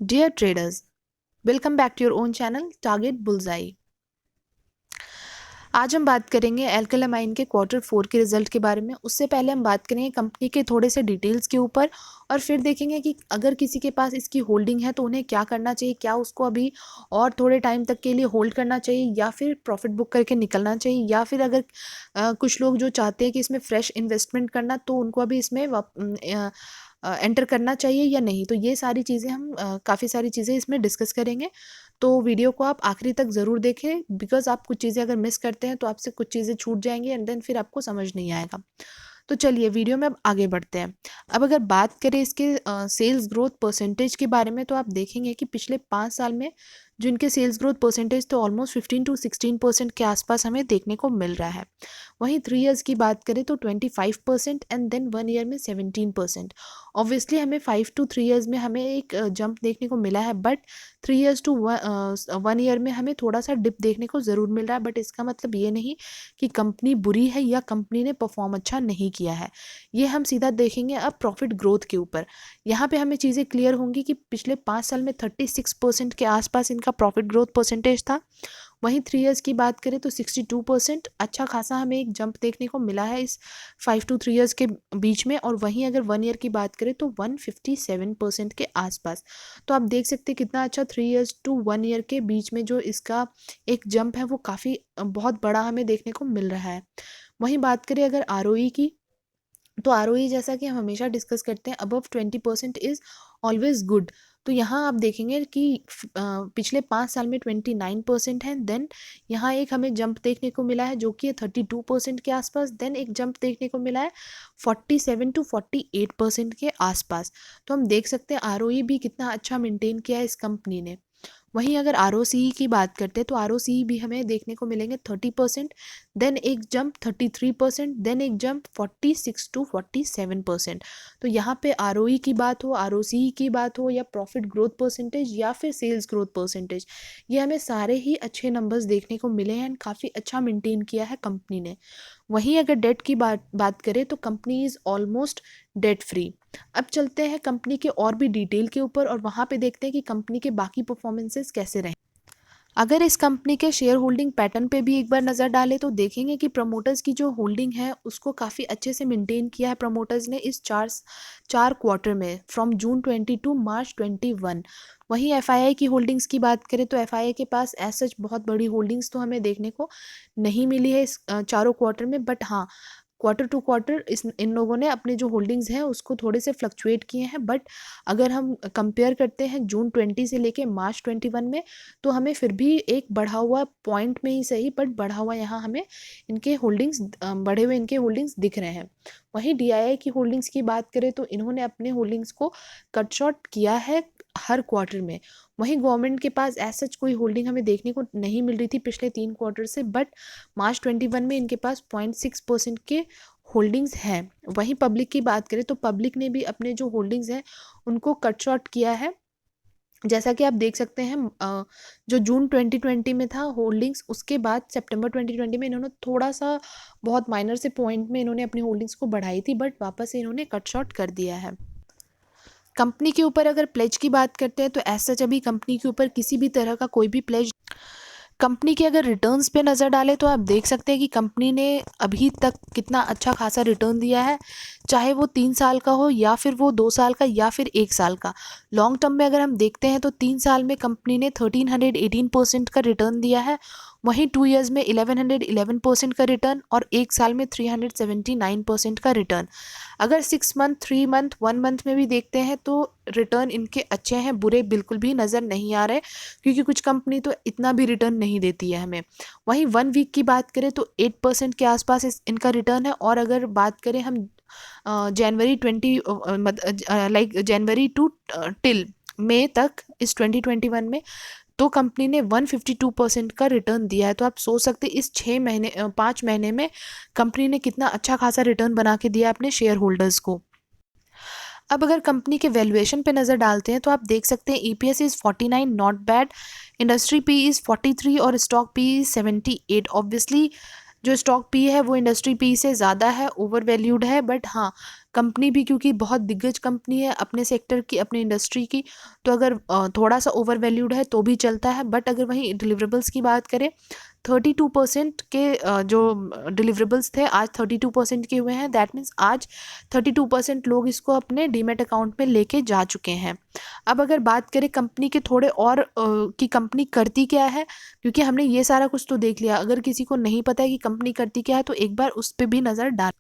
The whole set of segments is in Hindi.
Dear traders, welcome back to your own channel Target Bullseye। आज हम बात करेंगे एल्केलामाइन के Q4 के रिजल्ट के बारे में। उससे पहले हम बात करेंगे कंपनी के थोड़े से डिटेल्स के ऊपर और फिर देखेंगे कि अगर किसी के पास इसकी होल्डिंग है तो उन्हें क्या करना चाहिए, क्या उसको अभी और थोड़े टाइम तक के लिए होल्ड करना चाहिए या फिर प्रॉफिट बुक करके निकलना चाहिए, या फिर अगर कुछ लोग जो चाहते हैं कि इसमें फ्रेश इन्वेस्टमेंट करना तो उनको अभी इसमें एंटर करना चाहिए या नहीं। तो ये सारी चीज़ें हम काफ़ी सारी चीज़ें इसमें डिस्कस करेंगे। तो वीडियो को आप आखिरी तक ज़रूर देखें, बिकॉज़ आप कुछ चीज़ें अगर मिस करते हैं तो आपसे कुछ चीज़ें छूट जाएंगी एंड देन फिर आपको समझ नहीं आएगा। तो चलिए वीडियो में अब आगे बढ़ते हैं। अब अगर बात करें इसके सेल्स ग्रोथ परसेंटेज के बारे में, तो आप देखेंगे कि पिछले 5 साल में जो इनके सेल्स ग्रोथ परसेंटेज तो ऑलमोस्ट 15 to 16% के आसपास हमें देखने को मिल रहा है। वहीं 3 ईयर्स की बात करें तो 25% एंड देन 1 ईयर में 17%। ऑब्वियसली हमें 5 to 3 ईयर्स में हमें एक जंप देखने को मिला है, बट 3 ईयर्स टू 1 ईयर में हमें थोड़ा सा डिप देखने को ज़रूर मिल रहा है। बट इसका मतलब ये नहीं कि कंपनी बुरी है या कंपनी ने परफॉर्म अच्छा नहीं किया है। ये हम सीधा देखेंगे अब प्रॉफिट ग्रोथ के ऊपर। यहाँ पे हमें चीज़ें क्लियर होंगी कि पिछले 5 साल में 36% के आसपास इनका प्रॉफिट ग्रोथ परसेंटेज था। वहीं 3 ईयर्स की बात करें तो 62%, अच्छा खासा हमें एक जंप देखने को मिला है इस 5 to 3 ईयर्स के बीच में। और वहीं अगर 1 ईयर की बात करें तो 157% के आसपास। तो आप देख सकते हैं कितना अच्छा 3 ईयर्स टू 1 ईयर के बीच में जो इसका एक जंप है वो काफ़ी बहुत बड़ा हमें देखने को मिल रहा है। वहीं बात करें अगर आरओई की, तो आरओई जैसा कि हम हमेशा डिस्कस करते हैं अबव 20% इज़ ऑलवेज गुड। तो यहाँ आप देखेंगे कि पिछले 5 साल में 29% है। देन यहाँ एक हमें जंप देखने को मिला है जो कि है 32% के आसपास। देन एक जंप देखने को मिला है 47 to 48% के आसपास। तो हम देख सकते हैं आरओई भी कितना अच्छा मेंटेन किया है इस कंपनी ने। वहीं अगर आरओसीई की बात करते हैं तो आरओसीई भी हमें देखने को मिलेंगे 30%, देन एक जंप 33%, देन एक जंप 46 to 47%। तो यहाँ पे आरओई की बात हो, आरओसीई की बात हो, या प्रॉफिट ग्रोथ परसेंटेज या फिर सेल्स ग्रोथ परसेंटेज, ये हमें सारे ही अच्छे नंबर्स देखने को मिले हैं एंड काफ़ी अच्छा मेंटेन किया है कंपनी ने। वहीं अगर डेट की बात करें तो company is almost debt free. अब चलते हैं कंपनी के और भी डिटेल के ऊपर और वहाँ पे देखते हैं कि कंपनी के बाकी परफॉर्मेंसेस कैसे रहे। अगर इस कंपनी के शेयर होल्डिंग पैटर्न पे भी एक बार नज़र डालें तो देखेंगे कि प्रमोटर्स की जो होल्डिंग है उसको काफ़ी अच्छे से मेंटेन किया है प्रमोटर्स ने इस चार क्वार्टर में, फ्रॉम जून 20 टू मार्च 21। वहीं एफआईआई की होल्डिंग्स की बात करें तो एफआईआई के पास एज सच बहुत बड़ी होल्डिंग्स तो हमें देखने को नहीं मिली है इस चारों क्वार्टर में। बट हाँ, क्वार्टर टू क्वार्टर इन लोगों ने अपने जो होल्डिंग्स हैं उसको थोड़े से फ्लक्चुएट किए हैं। बट अगर हम कंपेयर करते हैं जून 20 से लेके मार्च 21 में, तो हमें फिर भी एक बढ़ा हुआ पॉइंट में ही सही, बट बढ़ा हुआ यहाँ हमें इनके होल्डिंग्स बढ़े हुए इनके होल्डिंग्स दिख रहे हैं। वहीं डीआईआई की होल्डिंग्स की बात करें तो इन्होंने अपने होल्डिंग्स को कट शॉर्ट किया है हर क्वार्टर में। वहीं गवर्नमेंट के पास एज सच कोई होल्डिंग हमें देखने को नहीं मिल रही थी पिछले 3 क्वार्टर से, बट मार्च 21 में इनके पास 0.6% के होल्डिंग्स हैं। वहीं पब्लिक की बात करें तो पब्लिक ने भी अपने जो होल्डिंग्स हैं उनको कट शॉर्ट किया है। जैसा कि आप देख सकते हैं जो जून 2020 में था होल्डिंग्स, उसके बाद सितंबर 2020 में इन्होंने थोड़ा सा बहुत माइनर से पॉइंट में इन्होंने अपनी होल्डिंग्स को बढ़ाई थी, बट वापस से इन्होंने कट शॉर्ट कर दिया है। कंपनी के ऊपर अगर प्लेज की बात करते हैं तो एज सच अभी कंपनी के ऊपर किसी भी तरह का कोई भी प्लेज, कंपनी के अगर रिटर्न्स पे नज़र डालें तो आप देख सकते हैं कि कंपनी ने अभी तक कितना अच्छा खासा रिटर्न दिया है, चाहे वो 3 साल का हो या फिर वो 2 साल का या फिर 1 साल का। लॉन्ग टर्म में अगर हम देखते हैं तो 3 साल में कंपनी ने 1318% का रिटर्न दिया है। वहीं 2 ईयर्स में 1111% का रिटर्न और 1 साल में 379% का रिटर्न। अगर 6 मंथ, 3 मंथ, 1 मंथ में भी देखते हैं तो रिटर्न इनके अच्छे हैं, बुरे बिल्कुल भी नज़र नहीं आ रहे, क्योंकि कुछ कंपनी तो इतना भी रिटर्न नहीं देती है हमें। वहीं 1 वीक की बात करें तो 8% के आसपास इनका रिटर्न है। और अगर बात करें हम जनवरी 20 like January to till May तक इस 2021 में, तो कंपनी ने 152% का रिटर्न दिया है। तो आप सोच सकते हैं इस 5 महीने में कंपनी ने कितना अच्छा खासा रिटर्न बना के दिया अपने शेयर होल्डर्स को। अब अगर कंपनी के वैल्यूएशन पे नज़र डालते हैं तो आप देख सकते हैं EPS is 49, not bad. Industry P is 43 और स्टॉक पी इज़ 78। ऑब्वियसली जो स्टॉक पी है वो इंडस्ट्री पी से ज़्यादा है, ओवर वैल्यूड है। बट हाँ, कंपनी भी क्योंकि बहुत दिग्गज कंपनी है अपने सेक्टर की, अपने इंडस्ट्री की, तो अगर थोड़ा सा ओवर वैल्यूड है तो भी चलता है। बट अगर वहीं डिलीवरेबल्स की बात करें, 32% के जो डिलीवरेबल्स थे आज 32% के हुए हैं। दैट मीन्स आज 32% लोग इसको अपने डीमैट अकाउंट में लेके जा चुके हैं। अब अगर बात करें कंपनी के थोड़े और कि कंपनी करती क्या है, क्योंकि हमने ये सारा कुछ तो देख लिया, अगर किसी को नहीं पता है कि कंपनी करती क्या है तो एक बार उस पर भी नज़र डाल।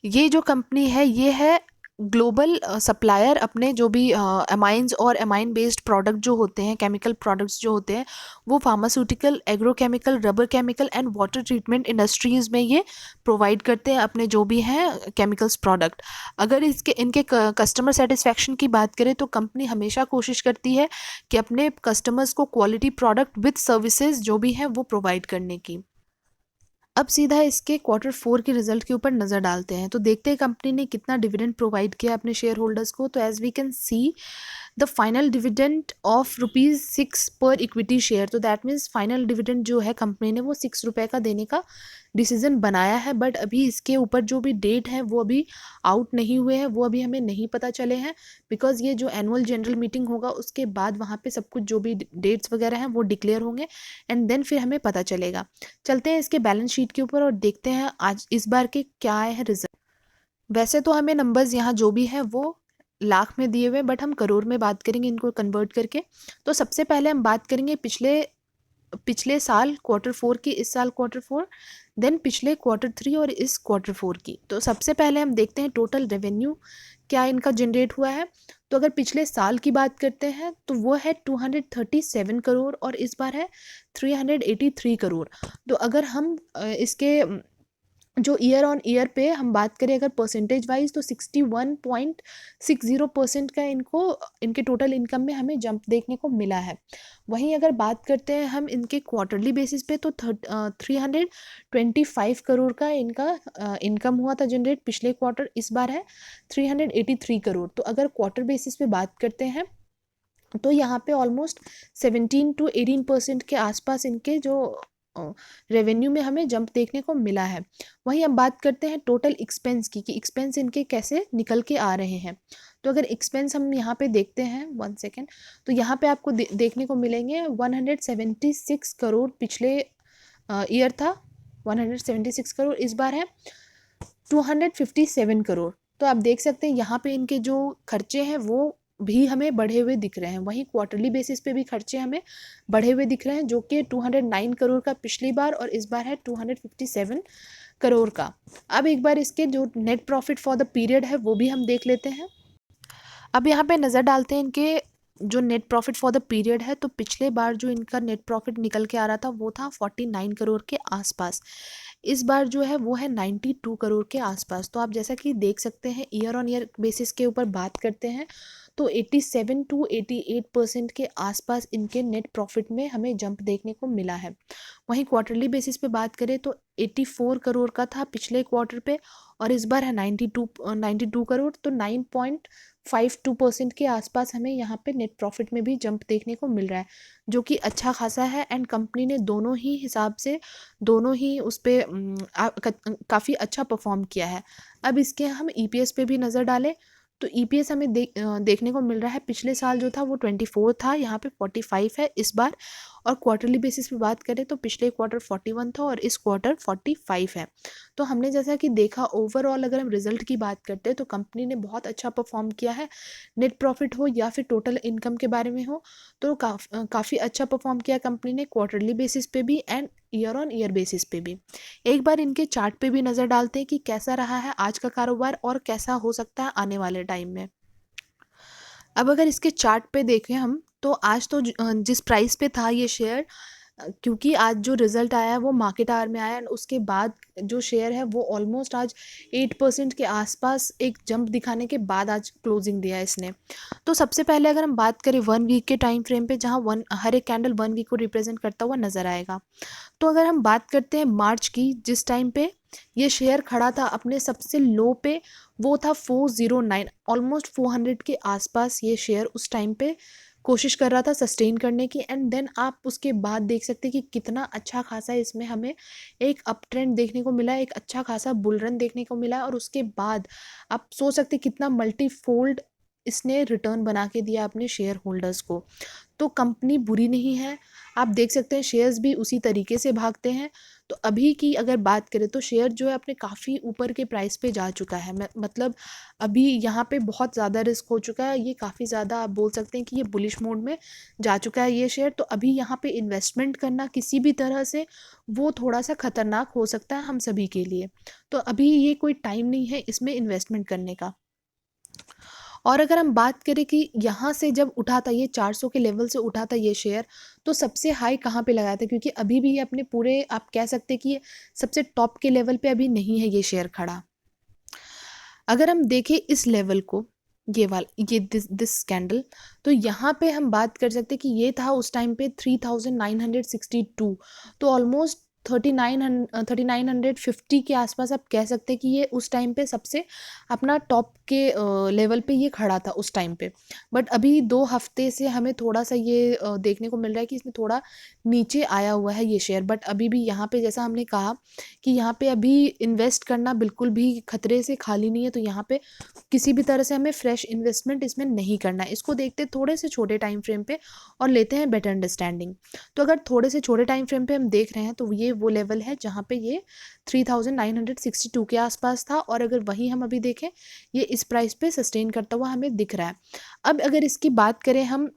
ये जो कंपनी है ये है ग्लोबल सप्लायर अपने जो भी अमाइंस और अमाइन बेस्ड प्रोडक्ट जो होते हैं, केमिकल प्रोडक्ट्स जो होते हैं, वो pharmaceutical, agrochemical, rubber chemical and water treatment industries में ये प्रोवाइड करते हैं अपने जो भी हैं केमिकल्स प्रोडक्ट। अगर इनके कस्टमर सेटिस्फैक्शन की बात करें तो कंपनी हमेशा कोशिश करती है कि अपने कस्टमर्स को क्वालिटी प्रोडक्ट विद सर्विसेज जो भी हैं वो प्रोवाइड करने की। अब सीधा इसके Q4 के रिजल्ट के ऊपर नज़र डालते हैं, तो देखते हैं कंपनी ने कितना डिविडेंड प्रोवाइड किया अपने शेयर होल्डर्स को। तो as we can see the final dividend of ₹6 per equity share, तो दैट मीन्स फाइनल डिविडेंड जो है कंपनी ने वो ₹6 का देने का डिसीजन बनाया है। बट अभी इसके ऊपर जो भी डेट है वो अभी आउट नहीं हुए हैं, वो अभी हमें नहीं पता चले हैं, बिकॉज ये जो एनुअल जनरल मीटिंग होगा उसके बाद वहाँ पे सब कुछ जो भी डेट्स वगैरह हैं वो डिक्लेयर होंगे एंड देन फिर हमें पता चलेगा। चलते हैं इसके बैलेंस शीट के ऊपर और देखते हैं आज इस बार के क्या आए हैं रिजल्ट। वैसे तो हमें नंबर्स यहाँ जो भी हैं वो लाख में दिए हुए, बट हम करोड़ में बात करेंगे इनको कन्वर्ट करके। तो सबसे पहले हम बात करेंगे पिछले साल Q4 की, इस साल Q4, देन पिछले Q3 और इस Q4 की। तो सबसे पहले हम देखते हैं टोटल रेवेन्यू क्या इनका जनरेट हुआ है। तो अगर पिछले साल की बात करते हैं तो वो है 237 करोड़ और इस बार है 383 करोड़। तो अगर हम इसके जो ईयर ऑन ईयर पे हम बात करें अगर परसेंटेज वाइज, तो 61.60% का इनके टोटल इनकम में हमें जंप देखने को मिला है। वहीं अगर बात करते हैं हम इनके क्वार्टरली बेसिस पे, तो 325 करोड़ का इनका इनकम हुआ था जनरेट पिछले क्वार्टर, इस बार है 383 करोड़। तो अगर क्वार्टर बेसिस पे बात करते हैं तो यहाँ पे ऑलमोस्ट 17 to 18% के आसपास इनके जो रेवेन्यू में हमें जंप देखने को मिला है। वहीं अब बात करते हैं टोटल एक्सपेंस की, कि एक्सपेंस इनके कैसे निकल के आ रहे हैं। तो अगर एक्सपेंस हम यहाँ पे देखते हैं 1 सेकेंड, तो यहाँ पे आपको देखने को मिलेंगे 176 करोड़ पिछले ईयर था, 176 करोड़, इस बार है 257 करोड़। तो आप देख सकते हैं यहाँ पे इनके जो खर्चे हैं वो भी हमें बढ़े हुए दिख रहे हैं। वहीं क्वार्टरली बेसिस पे भी खर्चे हमें बढ़े हुए दिख रहे हैं, जो कि 209 करोड़ का पिछली बार और इस बार है 257 करोड़ का। अब एक बार इसके जो net profit for the period है वो भी हम देख लेते हैं। अब यहाँ पे नज़र डालते हैं इनके जो net profit for the period है। तो पिछले बार जो इनका नेट प्रॉफिट निकल के आ रहा था वो था 49 करोड़ के आसपास, इस बार जो है वो है 92 करोड़ के आसपास। तो आप जैसा कि देख सकते हैं ईयर ऑन ईयर बेसिस के ऊपर बात करते हैं तो 87 to 88% के आसपास इनके नेट प्रॉफिट में हमें जंप देखने को मिला है। वहीं क्वार्टरली बेसिस पे बात करें तो 84 करोड़ का था पिछले क्वार्टर पे और इस बार है 92 करोड़। तो 9.52% के आसपास हमें यहाँ पे नेट प्रॉफिट में भी जंप देखने को मिल रहा है, जो कि अच्छा खासा है। एंड कंपनी ने दोनों ही हिसाब से दोनों ही उस पर काफ़ी अच्छा परफॉर्म किया है। अब इसके हम EPS पे भी नज़र डालें तो EPS हमें देखने को मिल रहा है, पिछले साल जो था वो 24 था, यहाँ पे 45 है इस बार। और क्वार्टरली बेसिस पे बात करें तो पिछले क्वार्टर 41 था और इस क्वार्टर 45 है। तो हमने जैसा कि देखा ओवरऑल अगर हम रिजल्ट की बात करते हैं तो कंपनी ने बहुत अच्छा परफॉर्म किया है। नेट प्रॉफिट हो या फिर टोटल इनकम के बारे में हो तो काफ़ी अच्छा परफॉर्म किया कंपनी ने क्वार्टरली बेसिस पे भी and year on year basis पे भी। एक बार इनके चार्ट पे भी नज़र डालते हैं कि कैसा रहा है आज का कारोबार और कैसा हो सकता है आने वाले टाइम में। अब अगर इसके चार्ट पे देखें हम तो आज तो जिस प्राइस पे था ये शेयर, क्योंकि आज जो रिज़ल्ट आया है वो मार्केट आवर में आया एंड उसके बाद जो शेयर है वो ऑलमोस्ट आज 8% के आसपास एक जंप दिखाने के बाद आज क्लोजिंग दिया है इसने। तो सबसे पहले अगर हम बात करें 1 वीक के टाइम फ्रेम पे, जहाँ हर एक कैंडल 1 वीक को रिप्रेजेंट करता हुआ नज़र आएगा। तो अगर हम बात करते हैं मार्च की, जिस टाइम पे ये शेयर खड़ा था अपने सबसे लो पे, वो था 409, ऑलमोस्ट 400 के आसपास ये शेयर उस टाइम पे कोशिश कर रहा था सस्टेन करने की, एंड देन आप उसके बाद देख सकते हैं कि कितना अच्छा खासा इसमें हमें एक अप ट्रेंड देखने को मिला है, एक अच्छा खासा बुल रन देखने को मिला है, और उसके बाद आप सोच सकते हैं कितना मल्टीफोल्ड इसने रिटर्न बना के दिया अपने शेयर होल्डर्स को। तो कंपनी बुरी नहीं है, आप देख सकते हैं शेयर्स भी उसी तरीके से भागते हैं। तो अभी की अगर बात करें तो शेयर जो है अपने काफ़ी ऊपर के प्राइस पे जा चुका है, मतलब अभी यहाँ पे बहुत ज़्यादा रिस्क हो चुका है, ये काफ़ी ज़्यादा आप बोल सकते हैं कि ये बुलिश मोड में जा चुका है ये शेयर। तो अभी यहाँ पे इन्वेस्टमेंट करना किसी भी तरह से वो थोड़ा सा खतरनाक हो सकता है हम सभी के लिए। तो अभी ये कोई टाइम नहीं है इसमें इन्वेस्टमेंट करने का। और अगर हम बात करें कि यहाँ से जब उठा था ये 400 के लेवल से उठा था ये शेयर, तो सबसे हाई कहाँ पे लगाया था, क्योंकि अभी भी ये अपने पूरे आप कह सकते हैं कि ये सबसे टॉप के लेवल पे अभी नहीं है ये शेयर खड़ा। अगर हम देखें इस लेवल को, ये वाला ये दिस कैंडल, तो यहाँ पे हम बात कर सकते हैं कि ये था उस टाइम पे 3962, तो ऑलमोस्ट 3950 के आसपास आप कह सकते हैं कि ये उस टाइम पे सबसे अपना टॉप के लेवल पे ये खड़ा था उस टाइम पे। बट अभी 2 हफ्ते से हमें थोड़ा सा ये देखने को मिल रहा है कि इसमें थोड़ा नीचे आया हुआ है ये शेयर। बट अभी भी यहाँ पे जैसा हमने कहा कि यहाँ पे अभी इन्वेस्ट करना बिल्कुल भी खतरे से खाली नहीं है, तो यहाँ पे किसी भी तरह से हमें फ्रेश इन्वेस्टमेंट इसमें नहीं करना है। इसको देखते थोड़े से छोटे टाइम फ्रेम पे और लेते हैं बेटर अंडरस्टैंडिंग। तो अगर थोड़े से छोटे टाइम फ्रेम पे हम देख रहे हैं तो ये वो लेवल है जहाँ पे ये 3962 के आसपास था, और अगर वही हम अभी देखें ये इस प्राइस पे सस्टेन करता हुआ हमें दिख रहा है। अब अगर इसकी बात करें हम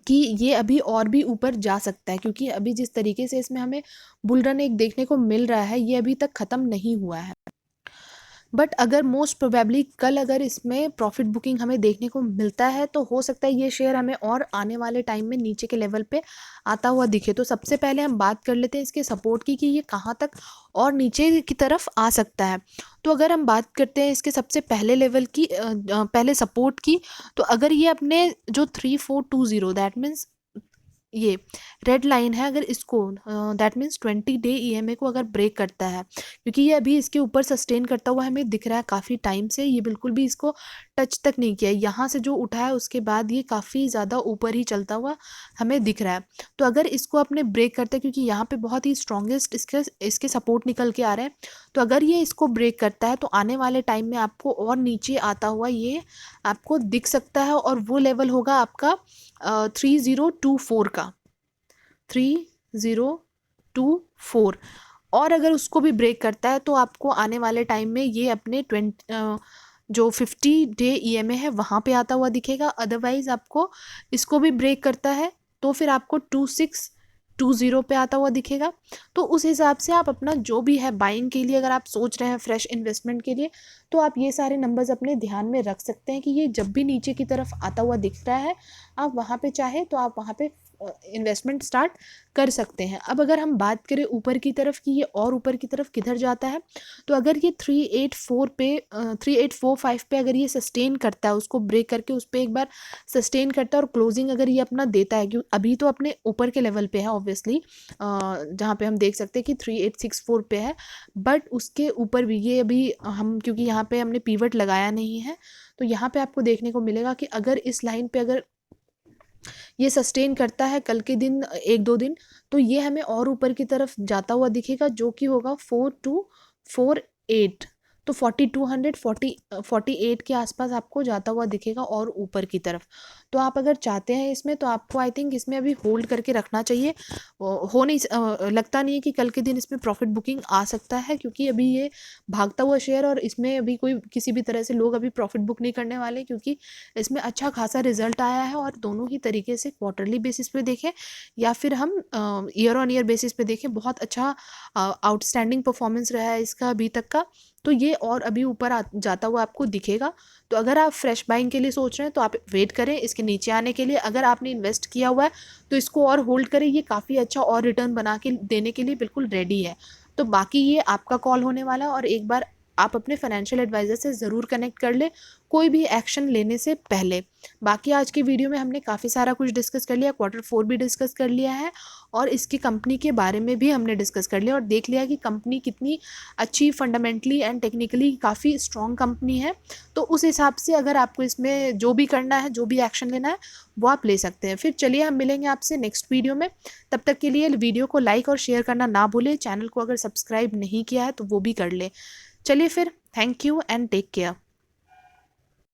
कि ये अभी और भी ऊपर जा सकता है, क्योंकि अभी जिस तरीके से इसमें हमें बुल रन एक देखने को मिल रहा है ये अभी तक ख़त्म नहीं हुआ है। बट अगर मोस्ट प्रोबेबली कल अगर इसमें प्रॉफिट बुकिंग हमें देखने को मिलता है तो हो सकता है ये शेयर हमें और आने वाले टाइम में नीचे के लेवल पे आता हुआ दिखे। तो सबसे पहले हम बात कर लेते हैं इसके सपोर्ट की कि ये कहाँ तक और नीचे की तरफ आ सकता है। तो अगर हम बात करते हैं इसके सबसे पहले लेवल की पहले सपोर्ट की, तो अगर ये अपने जो 3420 दैट मीन्स ये रेड लाइन है, अगर इसको दैट मीन्स 20 डे ईएमए को अगर ब्रेक करता है, क्योंकि ये अभी इसके ऊपर सस्टेन करता हुआ हमें दिख रहा है काफ़ी टाइम से, ये बिल्कुल भी इसको टच तक नहीं किया है। यहाँ से जो उठा है उसके बाद ये काफ़ी ज़्यादा ऊपर ही चलता हुआ हमें दिख रहा है। तो अगर इसको अपने ब्रेक करते हैं, क्योंकि यहाँ पे बहुत ही स्ट्रॉन्गेस्ट इसके सपोर्ट निकल के आ रहे हैं, तो अगर ये इसको ब्रेक करता है तो आने वाले टाइम में आपको और नीचे आता हुआ ये आपको दिख सकता है, और वो लेवल होगा आपका 3024 का 3024। और अगर उसको भी ब्रेक करता है तो आपको आने वाले टाइम में ये अपने 50 डे ईएमए है वहाँ पे आता हुआ दिखेगा। अदरवाइज आपको इसको भी ब्रेक करता है तो फिर आपको 2620 पे आता हुआ दिखेगा। तो उस हिसाब से आप अपना जो भी है बाइंग के लिए अगर आप सोच रहे हैं फ्रेश इन्वेस्टमेंट के लिए, तो आप ये सारे नंबर्स अपने ध्यान में रख सकते हैं कि ये जब भी नीचे की तरफ आता हुआ दिख रहा है आप वहाँ पे चाहे तो आप वहाँ पे इन्वेस्टमेंट स्टार्ट कर सकते हैं। अब अगर हम बात करें ऊपर की तरफ कि ये और ऊपर की तरफ किधर जाता है, तो अगर ये 3845 पे अगर ये सस्टेन करता है, उसको ब्रेक करके उस पर एक बार सस्टेन करता है और क्लोजिंग अगर ये अपना देता है, क्योंकि अभी तो अपने ऊपर के लेवल पे है ऑब्वियसली, जहाँ पे हम देख सकते हैं कि 3864 पे है, बट उसके ऊपर भी ये अभी हम क्योंकि यहाँ पे हमने पीवट लगाया नहीं है, तो यहाँ पे आपको देखने को मिलेगा कि अगर इस लाइन पे अगर ये सस्टेन करता है कल के दिन 1-2 दिन, तो ये हमें और ऊपर की तरफ जाता हुआ दिखेगा, जो कि होगा 4248। तो 48 के आसपास आपको जाता हुआ दिखेगा और ऊपर की तरफ। तो आप अगर चाहते हैं इसमें, तो आपको आई थिंक इसमें अभी होल्ड करके रखना चाहिए। हो नहीं लगता नहीं है कि कल के दिन इसमें प्रॉफिट बुकिंग आ सकता है, क्योंकि अभी ये भागता हुआ शेयर और इसमें अभी कोई किसी भी तरह से लोग अभी प्रॉफिट बुक नहीं करने वाले, क्योंकि इसमें अच्छा खासा रिजल्ट आया है। और दोनों ही तरीके से क्वार्टरली बेसिस पे देखें या फिर हम ईयर ऑन ईयर बेसिस पे देखें, बहुत अच्छा आउटस्टैंडिंग परफॉर्मेंस रहा है इसका अभी तक का। तो ये और अभी ऊपर जाता हुआ आपको दिखेगा। तो अगर आप फ्रेश बाइंग के लिए सोच रहे हैं तो आप वेट करें इसके नीचे आने के लिए। अगर आपने इन्वेस्ट किया हुआ है तो इसको और होल्ड करें, ये काफ़ी अच्छा और रिटर्न बना के देने के लिए बिल्कुल रेडी है। तो बाकी ये आपका कॉल होने वाला है, और एक बार आप अपने फाइनेंशियल एडवाइज़र से ज़रूर कनेक्ट कर ले, कोई भी एक्शन लेने से पहले। बाकी आज की वीडियो में हमने काफ़ी सारा कुछ डिस्कस कर लिया, Q4 भी डिस्कस कर लिया है और इसकी कंपनी के बारे में भी हमने डिस्कस कर लिया और देख लिया कि कंपनी कितनी अच्छी फंडामेंटली एंड टेक्निकली काफ़ी स्ट्रॉन्ग कंपनी है। तो उस हिसाब से अगर आपको इसमें जो भी करना है, जो भी एक्शन लेना है, वो आप ले सकते हैं। फिर चलिए हम मिलेंगे आपसे नेक्स्ट वीडियो में। तब तक के लिए वीडियो को लाइक और शेयर करना ना भूलें। चैनल को अगर सब्सक्राइब नहीं किया है तो वो भी कर ले। चलिए फिर, thank you and take care.